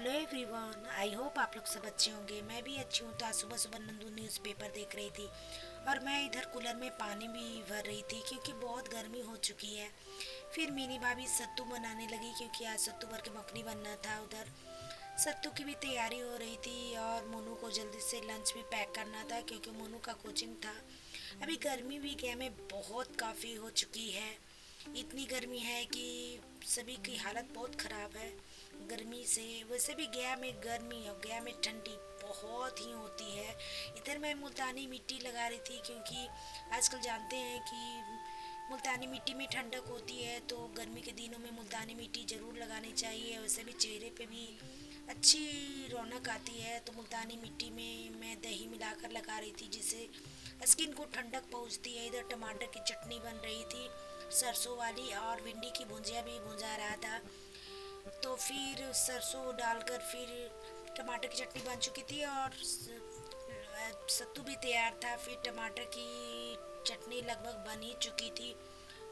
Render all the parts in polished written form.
Hello everyone, I hope आप लोग सब अच्छे होंगे। मैं भी अच्छी हूँ। तो आज सुबह सुबह नंदू न्यूज़पेपर देख रही थी और मैं इधर कूलर में पानी भी भर रही थी क्योंकि बहुत गर्मी हो चुकी है। फिर मेरी भाभी सत्तू बनाने लगी क्योंकि आज सत्तू भर के मखनी बनना था। उधर सत्तू की भी तैयारी हो रही थी और मोनू को जल्दी से लंच भी पैक करना था क्योंकि मोनू का कोचिंग था। अभी गर्मी भी गया में बहुत काफ़ी हो चुकी है। इतनी गर्मी है कि सभी की हालत बहुत ख़राब है गर्मी से। वैसे भी गया में गर्मी और गया में ठंडी बहुत ही होती है। इधर मैं मुल्तानी मिट्टी लगा रही थी क्योंकि आजकल जानते हैं कि मुल्तानी मिट्टी में ठंडक होती है, तो गर्मी के दिनों में मुल्तानी मिट्टी ज़रूर लगानी चाहिए। वैसे भी चेहरे पे भी अच्छी रौनक आती है। तो मुल्तानी मिट्टी में मैं दही मिलाकर लगा रही थी जिससे स्किन को ठंडक पहुंचती है। इधर टमाटर की चटनी बन रही थी सरसों वाली, और भिंडी की भुंजिया भी भुंजा रहा था। तो फिर सरसों डालकर फिर टमाटर की चटनी बन चुकी थी और सत्तू भी तैयार था। फिर टमाटर की चटनी लगभग बन ही चुकी थी।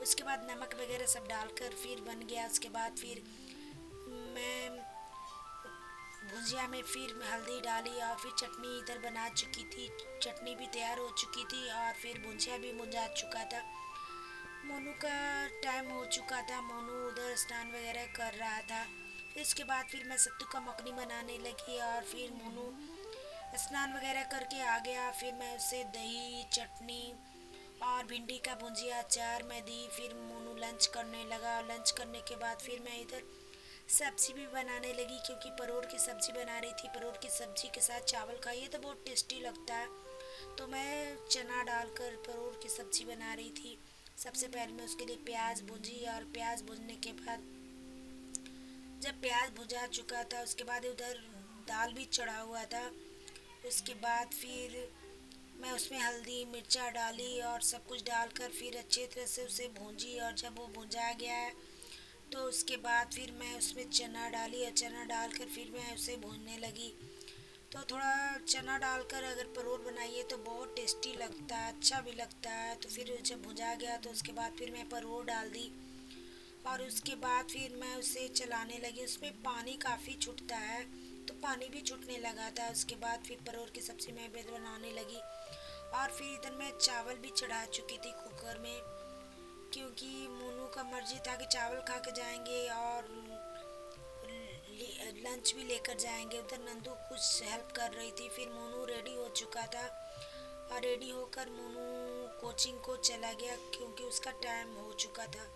उसके बाद नमक वगैरह सब डालकर फिर बन गया। उसके बाद फिर मैं भुजिया में फिर हल्दी डाली और फिर चटनी इधर बना चुकी थी। चटनी भी तैयार हो चुकी थी और फिर भुजिया भी भुंजा चुका था। मोनू का टाइम हो चुका था। मोनू उधर स्नान वगैरह कर रहा था। फिर उसके बाद फिर मैं सत्तू का मखनी बनाने लगी और फिर मोनू स्नान वगैरह करके आ गया। फिर मैं उसे दही चटनी और भिंडी का भुंजिया अचार मैं दी। फिर मोनू लंच करने लगा। लंच करने के बाद फिर मैं इधर सब्जी भी बनाने लगी क्योंकि परोर की सब्जी बना रही थी। परोर की सब्जी के साथ चावल खाइए तो बहुत टेस्टी लगता है। तो मैं चना डालकर परोर की सब्जी बना रही थी। सबसे पहले मैं उसके लिए प्याज भूंजी और प्याज भूनने के बाद जब प्याज भुजा चुका था उसके बाद उधर दाल भी चढ़ा हुआ था। उसके बाद फिर मैं उसमें हल्दी मिर्चा डाली और सब कुछ डालकर फिर अच्छे तरह से उसे भूंजी, और जब वो भुंजा गया तो उसके बाद फिर मैं उसमें चना डाली और चना डालकर फिर मैं उसे भूनने लगी। तो थोड़ा चना डालकर अगर परोर बनाइए तो बहुत टेस्टी लगता है, अच्छा भी लगता है। तो फिर जब भुजा गया तो उसके बाद फिर मैं परोर डाल दी और उसके बाद फिर मैं उसे चलाने लगी। उसमें पानी काफ़ी छूटता है तो पानी भी छूटने लगा था। उसके बाद फिर परोर की सब्ज़ी मैं बनाने लगी और फिर इधर मैं चावल भी चढ़ा चुकी थी कुकर में क्योंकि मोनू का मर्जी था कि चावल खा के जाएंगे और लंच भी लेकर जाएंगे। उधर नंदू कुछ हेल्प कर रही थी। फिर मोनू रेडी हो चुका था और रेडी होकर मोनू कोचिंग को चला गया क्योंकि उसका टाइम हो चुका था।